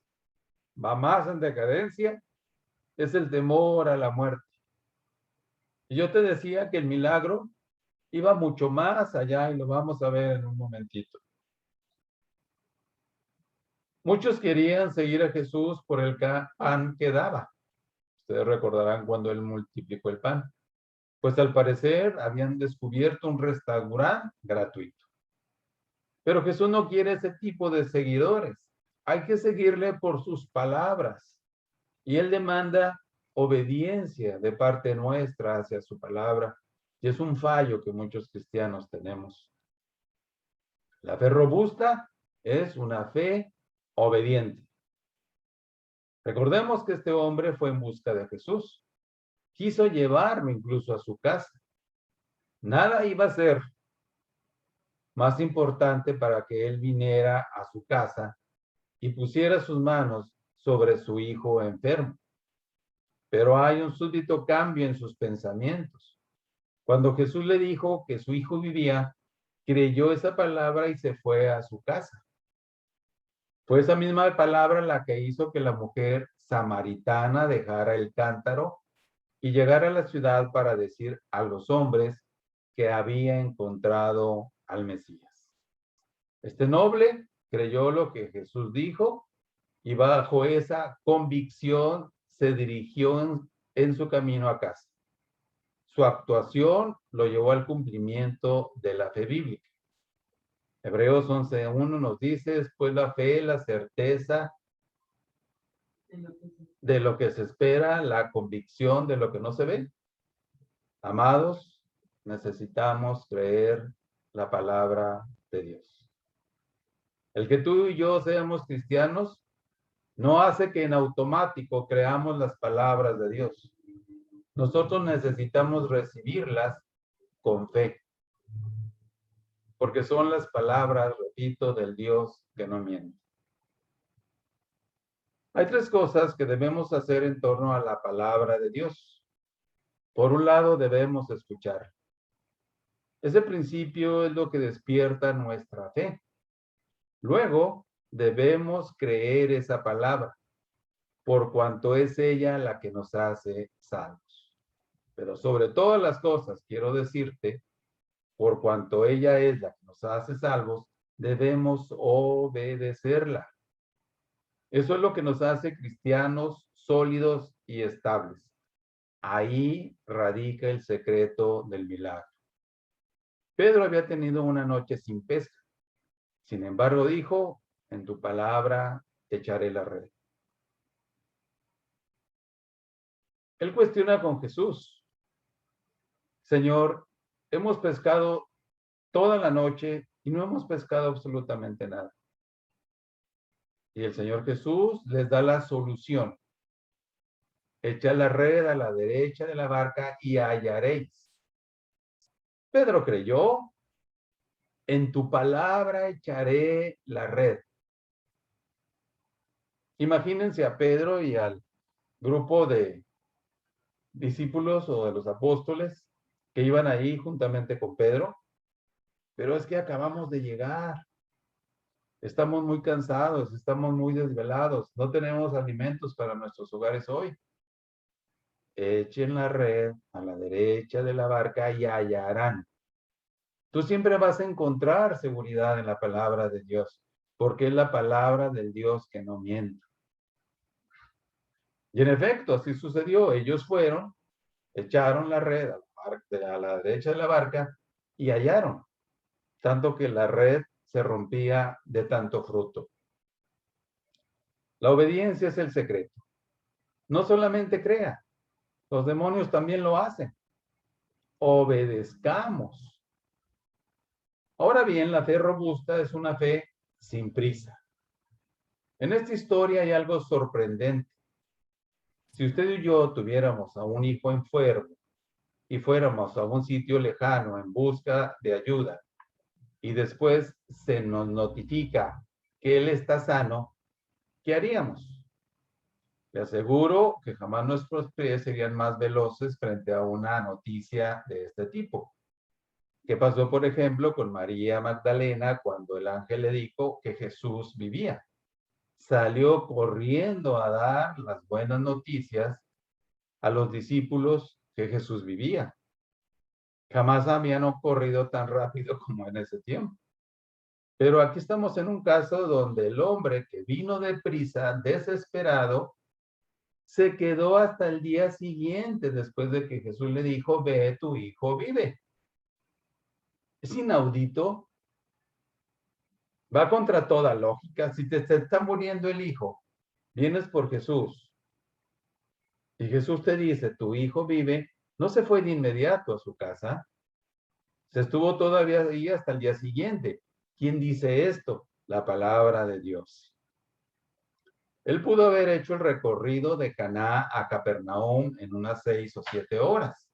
A: va más en decadencia, es el temor a la muerte. Y yo te decía que el milagro iba mucho más allá y lo vamos a ver en un momentito. Muchos querían seguir a Jesús por el pan que daba. Ustedes recordarán cuando él multiplicó el pan. Pues al parecer habían descubierto un restaurante gratuito. Pero Jesús no quiere ese tipo de seguidores. Hay que seguirle por sus palabras. Y él demanda obediencia de parte nuestra hacia su palabra. Y es un fallo que muchos cristianos tenemos. La fe robusta es una fe obediente. Recordemos que este hombre fue en busca de Jesús. Quiso llevarlo incluso a su casa. Nada iba a ser más importante para que él viniera a su casa y pusiera sus manos sobre su hijo enfermo. Pero hay un súbito cambio en sus pensamientos. Cuando Jesús le dijo que su hijo vivía, creyó esa palabra y se fue a su casa. Fue esa misma palabra la que hizo que la mujer samaritana dejara el cántaro y llegara a la ciudad para decir a los hombres que había encontrado al Mesías. Este noble creyó lo que Jesús dijo y bajo esa convicción se dirigió en su camino a casa. Su actuación lo llevó al cumplimiento de la fe bíblica. Hebreos 11:1 nos dice, después la fe, la certeza de lo que se espera, la convicción de lo que no se ve. Amados, necesitamos creer la palabra de Dios. El que tú y yo seamos cristianos no hace que en automático creamos las palabras de Dios. Nosotros necesitamos recibirlas con fe, porque son las palabras, repito, del Dios que no miente. Hay tres cosas que debemos hacer en torno a la palabra de Dios. Por un lado, debemos escuchar. Ese principio es lo que despierta nuestra fe. Luego, debemos creer esa palabra, por cuanto es ella la que nos hace salvos. Pero sobre todas las cosas, quiero decirte, por cuanto ella es la que nos hace salvos, debemos obedecerla. Eso es lo que nos hace cristianos sólidos y estables. Ahí radica el secreto del milagro. Pedro había tenido una noche sin pesca. Sin embargo, dijo, en tu palabra echaré la red. Él cuestiona con Jesús, Señor, hemos pescado toda la noche y no hemos pescado absolutamente nada. Y el Señor Jesús les da la solución. Echa la red a la derecha de la barca y hallaréis. Pedro creyó, en tu palabra echaré la red. Imagínense a Pedro y al grupo de discípulos o de los apóstoles que iban ahí juntamente con Pedro. Pero es que acabamos de llegar. Estamos muy cansados, estamos muy desvelados, no tenemos alimentos para nuestros hogares hoy. Echen la red a la derecha de la barca y hallarán. Tú siempre vas a encontrar seguridad en la palabra de Dios, porque es la palabra del Dios que no miente. Y en efecto, así sucedió. Ellos fueron, echaron la red a la derecha de la barca y hallaron, tanto que la red se rompía de tanto fruto. La obediencia es el secreto. No solamente crea, los demonios también lo hacen. Obedezcamos. Ahora bien, la fe robusta es una fe sin prisa. En esta historia hay algo sorprendente. Si usted y yo tuviéramos a un hijo enfermo y fuéramos a un sitio lejano en busca de ayuda y después se nos notifica que él está sano, ¿qué haríamos? Le aseguro que jamás nuestros pies serían más veloces frente a una noticia de este tipo. ¿Qué pasó, por ejemplo, con María Magdalena cuando el ángel le dijo que Jesús vivía? Salió corriendo a dar las buenas noticias a los discípulos que Jesús vivía. Jamás habían ocurrido tan rápido como en ese tiempo. Pero aquí estamos en un caso donde el hombre que vino deprisa, desesperado, se quedó hasta el día siguiente después de que Jesús le dijo, ve, tu hijo vive. Es inaudito. Va contra toda lógica. Si te está muriendo el hijo, vienes por Jesús y Jesús te dice, tu hijo vive, no se fue de inmediato a su casa, se estuvo todavía ahí hasta el día siguiente. ¿Quién dice esto? La palabra de Dios. Él pudo haber hecho el recorrido de Caná a Capernaum en unas 6 o 7 horas,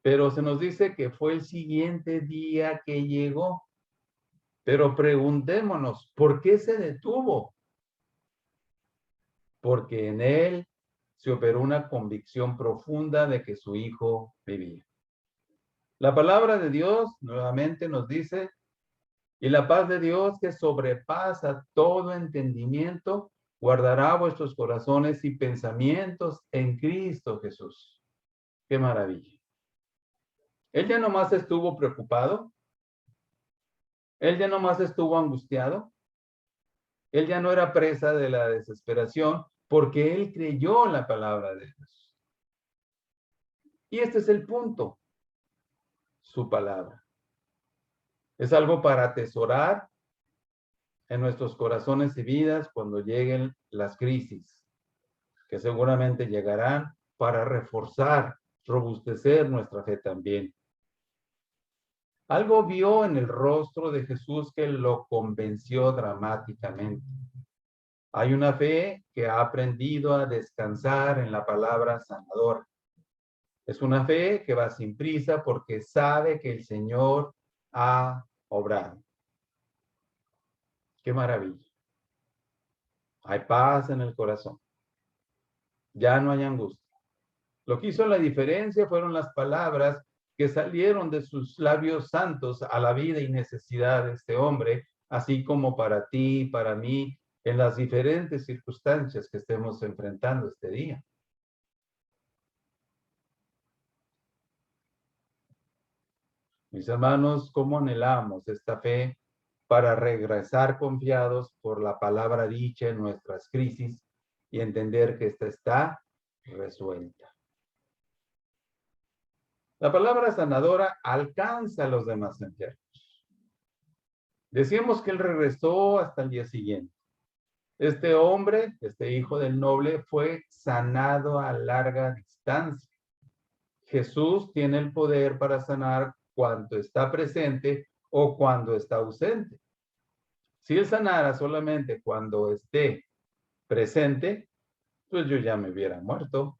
A: pero se nos dice que fue el siguiente día que llegó. Pero preguntémonos, ¿por qué se detuvo? Porque en él se operó una convicción profunda de que su hijo vivía. La palabra de Dios nuevamente nos dice, y la paz de Dios que sobrepasa todo entendimiento, guardará vuestros corazones y pensamientos en Cristo Jesús. ¡Qué maravilla! Él ya nomás estuvo preocupado, él ya nomás estuvo angustiado, él ya no era presa de la desesperación porque él creyó en la palabra de Dios. Y este es el punto, su palabra. Es algo para atesorar en nuestros corazones y vidas cuando lleguen las crisis, que seguramente llegarán para reforzar, robustecer nuestra fe también. Algo vio en el rostro de Jesús que lo convenció dramáticamente. Hay una fe que ha aprendido a descansar en la palabra sanadora. Es una fe que va sin prisa porque sabe que el Señor ha obrado. ¡Qué maravilla! Hay paz en el corazón. Ya no hay angustia. Lo que hizo la diferencia fueron las palabras que salieron de sus labios santos a la vida y necesidad de este hombre, así como para ti y para mí, en las diferentes circunstancias que estemos enfrentando este día. Mis hermanos, ¿cómo anhelamos esta fe para regresar confiados por la palabra dicha en nuestras crisis y entender que esta está resuelta? La palabra sanadora alcanza a los demás enfermos. Decíamos que él regresó hasta el día siguiente. Este hombre, este hijo del noble, fue sanado a larga distancia. Jesús tiene el poder para sanar cuando está presente o cuando está ausente. Si él sanara solamente cuando esté presente, pues yo ya me hubiera muerto.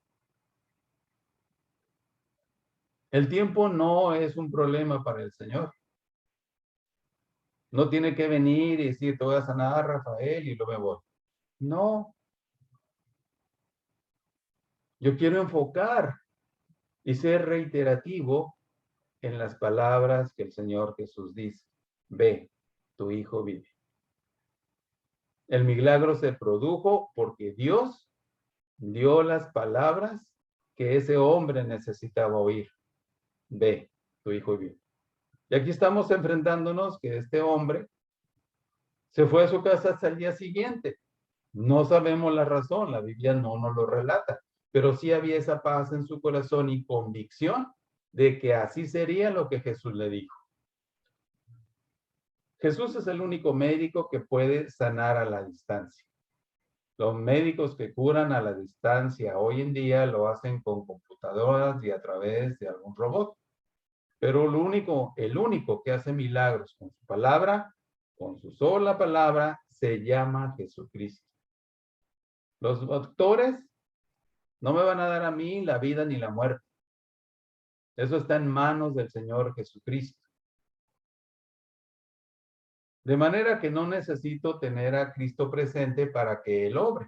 A: El tiempo no es un problema para el Señor. No tiene que venir y decir, te voy a sanar, Rafael, y luego me voy. No. Yo quiero enfocar y ser reiterativo en las palabras que el Señor Jesús dice. Ve, tu hijo vive. El milagro se produjo porque Dios dio las palabras que ese hombre necesitaba oír. Ve, tu hijo vive. Y aquí estamos enfrentándonos que este hombre se fue a su casa hasta el día siguiente. No sabemos la razón, la Biblia no nos lo relata, pero sí había esa paz en su corazón y convicción de que así sería lo que Jesús le dijo. Jesús es el único médico que puede sanar a la distancia. Los médicos que curan a la distancia hoy en día lo hacen con computadoras y a través de algún robot. Pero el único que hace milagros con su palabra, con su sola palabra, se llama Jesucristo. Los doctores no me van a dar a mí la vida ni la muerte. Eso está en manos del Señor Jesucristo. De manera que no necesito tener a Cristo presente para que Él obre.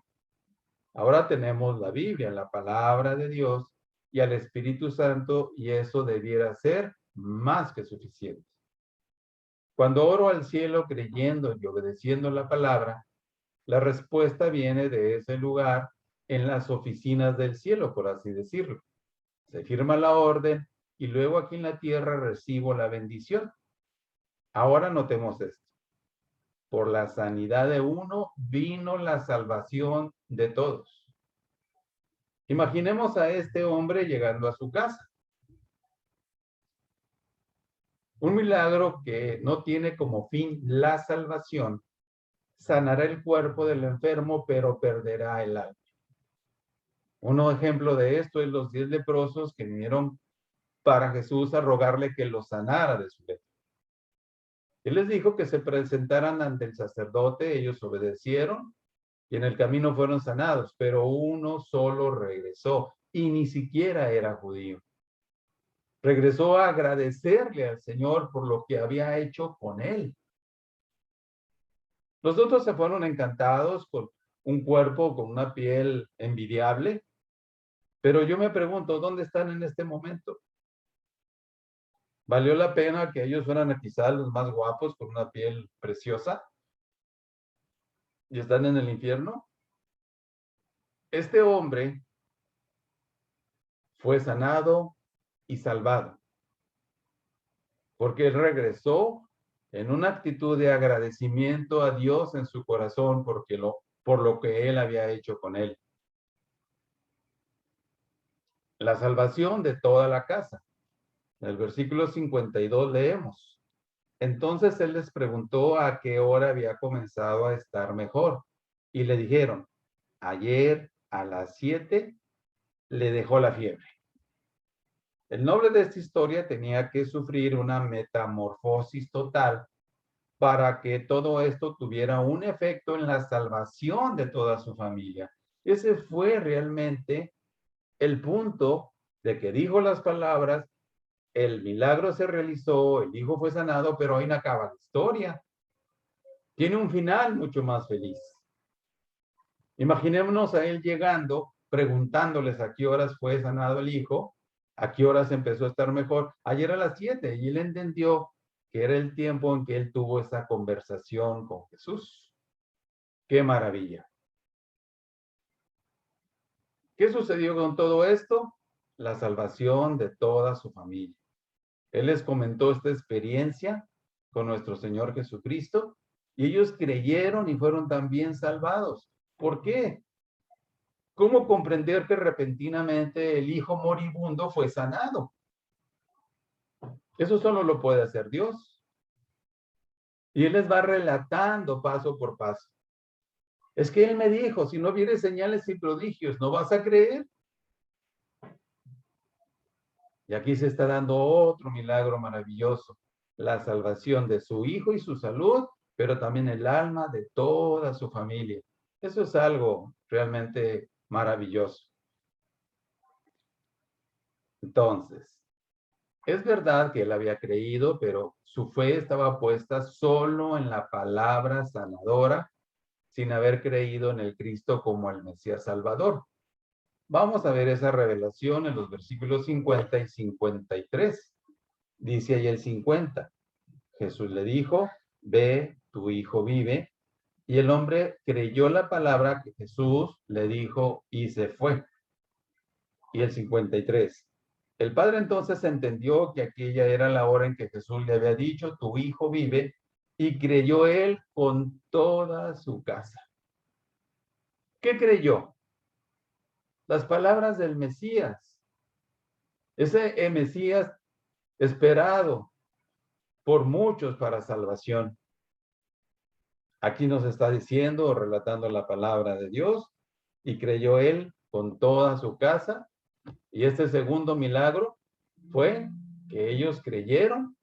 A: Ahora tenemos la Biblia, la palabra de Dios y al Espíritu Santo, y eso debiera ser más que suficiente. Cuando oro al cielo creyendo y obedeciendo la palabra, la respuesta viene de ese lugar en las oficinas del cielo, por así decirlo. Se firma la orden y luego aquí en la tierra recibo la bendición. Ahora notemos esto. Por la sanidad de uno vino la salvación de todos. Imaginemos a este hombre llegando a su casa. Un milagro que no tiene como fin la salvación, sanará el cuerpo del enfermo, pero perderá el alma. Un ejemplo de esto es los 10 leprosos que vinieron para Jesús a rogarle que los sanara de su lepra. Él les dijo que se presentaran ante el sacerdote, ellos obedecieron y en el camino fueron sanados, pero uno solo regresó y ni siquiera era judío. Regresó a agradecerle al Señor por lo que había hecho con él. Los otros se fueron encantados con un cuerpo, con una piel envidiable, pero yo me pregunto, ¿dónde están en este momento? ¿Valió la pena que ellos fueran quizás los más guapos con una piel preciosa y están en el infierno? Este hombre fue sanado y salvado porque él regresó en una actitud de agradecimiento a Dios en su corazón por lo que él había hecho con él. La salvación de toda la casa. En el versículo 52 leemos. Entonces él les preguntó a qué hora había comenzado a estar mejor. Y le dijeron, ayer a las 7 le dejó la fiebre. El noble de esta historia tenía que sufrir una metamorfosis total para que todo esto tuviera un efecto en la salvación de toda su familia. Ese fue realmente el punto de que dijo las palabras, el milagro se realizó, el hijo fue sanado, pero ahí no acaba la historia. Tiene un final mucho más feliz. Imaginémonos a él llegando, preguntándoles a qué horas fue sanado el hijo, a qué horas empezó a estar mejor. Ayer a las 7, y él entendió que era el tiempo en que él tuvo esa conversación con Jesús. ¡Qué maravilla! ¿Qué sucedió con todo esto? La salvación de toda su familia. Él les comentó esta experiencia con nuestro Señor Jesucristo y ellos creyeron y fueron también salvados. ¿Por qué? ¿Cómo comprender que repentinamente el hijo moribundo fue sanado? Eso solo lo puede hacer Dios. Y Él les va relatando paso por paso. Es que Él me dijo, si no vieres señales y prodigios, ¿no vas a creer? Y aquí se está dando otro milagro maravilloso, la salvación de su hijo y su salud, pero también el alma de toda su familia. Eso es algo realmente maravilloso. Entonces, es verdad que él había creído, pero su fe estaba puesta solo en la palabra sanadora, sin haber creído en el Cristo como el Mesías Salvador. Vamos a ver esa revelación en los versículos 50 y 53. Dice ahí el 50. Jesús le dijo, ve, tu hijo vive. Y el hombre creyó la palabra que Jesús le dijo y se fue. Y el 53. El padre entonces entendió que aquella era la hora en que Jesús le había dicho, tu hijo vive, y creyó él con toda su casa. ¿Qué creyó? Las palabras del Mesías. Ese Mesías esperado por muchos para salvación. Aquí nos está diciendo o relatando la palabra de Dios, y creyó él con toda su casa. Y este segundo milagro fue que ellos creyeron,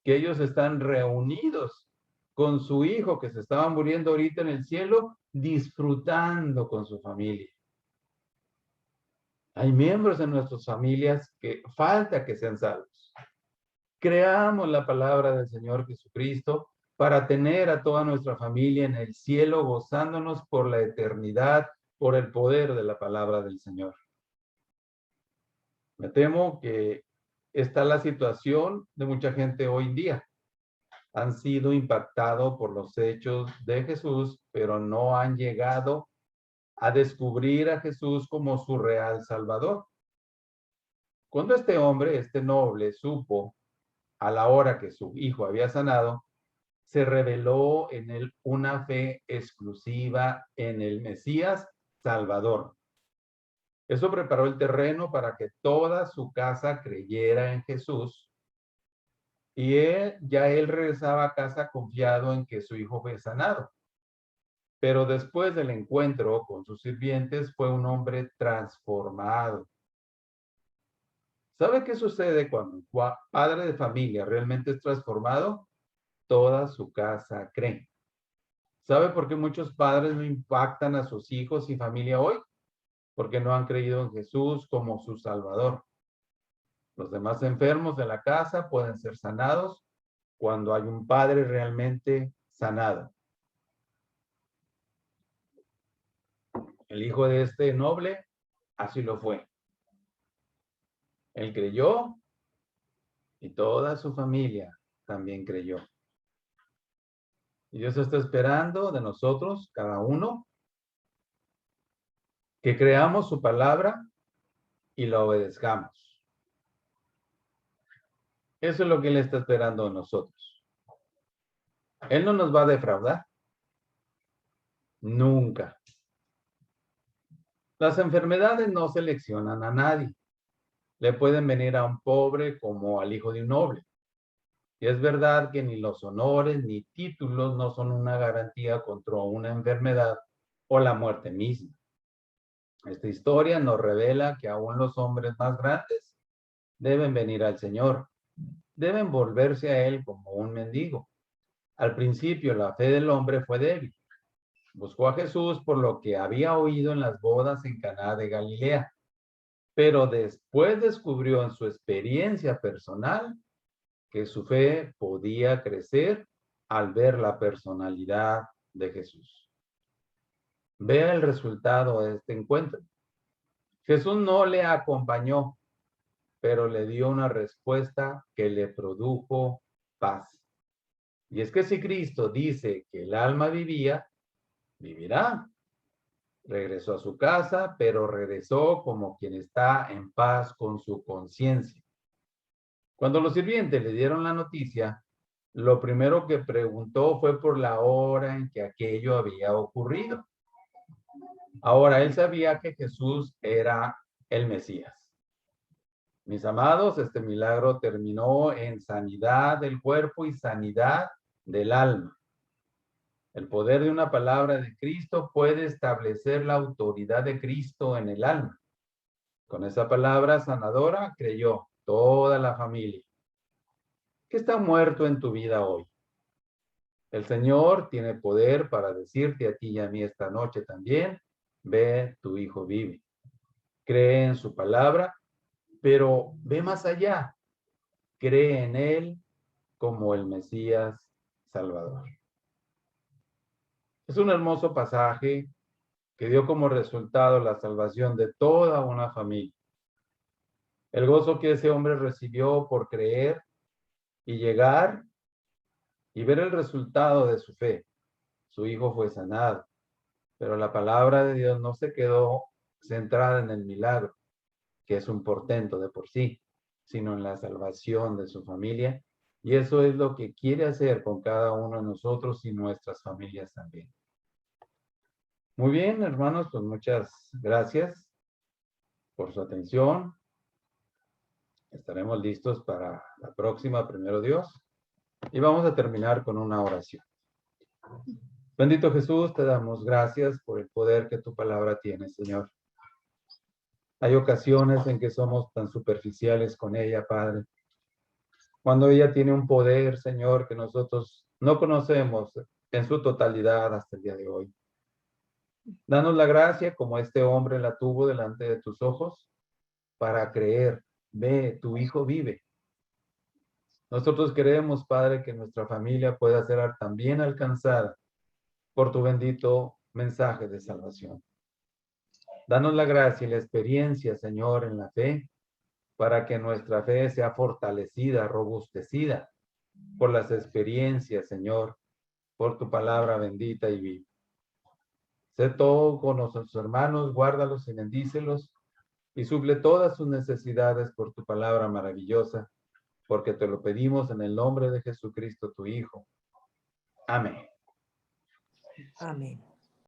A: que ellos están reunidos con su hijo que se estaba muriendo ahorita en el cielo, disfrutando con su familia. Hay miembros en nuestras familias que falta que sean salvos. Creamos la palabra del Señor Jesucristo para tener a toda nuestra familia en el cielo gozándonos por la eternidad, por el poder de la palabra del Señor. Me temo que está la situación de mucha gente hoy en día. Han sido impactados por los hechos de Jesús, pero no han llegado a descubrir a Jesús como su real Salvador. Cuando este hombre, este noble, supo a la hora que su hijo había sanado, se reveló en él una fe exclusiva en el Mesías Salvador. Eso preparó el terreno para que toda su casa creyera en Jesús, y él regresaba a casa confiado en que su hijo fue sanado. Pero después del encuentro con sus sirvientes fue un hombre transformado. ¿Sabe qué sucede cuando un padre de familia realmente es transformado? Toda su casa cree. ¿Sabe por qué muchos padres no impactan a sus hijos y familia hoy? Porque no han creído en Jesús como su Salvador. Los demás enfermos de la casa pueden ser sanados cuando hay un padre realmente sanado. El hijo de este noble así lo fue. Él creyó y toda su familia también creyó. Y Dios está esperando de nosotros, cada uno, que creamos su palabra y la obedezcamos. Eso es lo que Él está esperando de nosotros. Él no nos va a defraudar. Nunca. Las enfermedades no seleccionan a nadie. Le pueden venir a un pobre como al hijo de un noble. Y es verdad que ni los honores ni títulos no son una garantía contra una enfermedad o la muerte misma. Esta historia nos revela que aún los hombres más grandes deben venir al Señor. Deben volverse a Él como un mendigo. Al principio la fe del hombre fue débil. Buscó a Jesús por lo que había oído en las bodas en Caná de Galilea, pero después descubrió en su experiencia personal que su fe podía crecer al ver la personalidad de Jesús. Vea el resultado de este encuentro. Jesús no le acompañó, pero le dio una respuesta que le produjo paz. Y es que si Cristo dice que el alma vivía, vivirá. Regresó a su casa, pero regresó como quien está en paz con su conciencia. Cuando los sirvientes le dieron la noticia, lo primero que preguntó fue por la hora en que aquello había ocurrido. Ahora, él sabía que Jesús era el Mesías. Mis amados, este milagro terminó en sanidad del cuerpo y sanidad del alma. El poder de una palabra de Cristo puede establecer la autoridad de Cristo en el alma. Con esa palabra sanadora creyó toda la familia. ¿Qué está muerto en tu vida hoy? El Señor tiene poder para decirte a ti y a mí esta noche también, ve, tu hijo vive. Cree en su palabra, pero ve más allá. Cree en Él como el Mesías Salvador. Es un hermoso pasaje que dio como resultado la salvación de toda una familia. El gozo que ese hombre recibió por creer y llegar y ver el resultado de su fe. Su hijo fue sanado, pero la palabra de Dios no se quedó centrada en el milagro, que es un portento de por sí, sino en la salvación de su familia. Y eso es lo que quiere hacer con cada uno de nosotros y nuestras familias también. Muy bien, hermanos, pues muchas gracias por su atención. Estaremos listos para la próxima, primero Dios. Y vamos a terminar con una oración. Bendito Jesús, te damos gracias por el poder que tu palabra tiene, Señor. Hay ocasiones en que somos tan superficiales con ella, Padre. Cuando ella tiene un poder, Señor, que nosotros no conocemos en su totalidad hasta el día de hoy. Danos la gracia, como este hombre la tuvo delante de tus ojos, para creer. Ve, tu hijo vive. Nosotros queremos, Padre, que nuestra familia pueda ser también alcanzada por tu bendito mensaje de salvación. Danos la gracia y la experiencia, Señor, en la fe, para que nuestra fe sea fortalecida, robustecida por las experiencias, Señor, por tu palabra bendita y viva. Sé todo con nuestros hermanos, guárdalos y bendícelos, y suple todas sus necesidades por tu palabra maravillosa, porque te lo pedimos en el nombre de Jesucristo, tu Hijo. Amén.
C: Amén.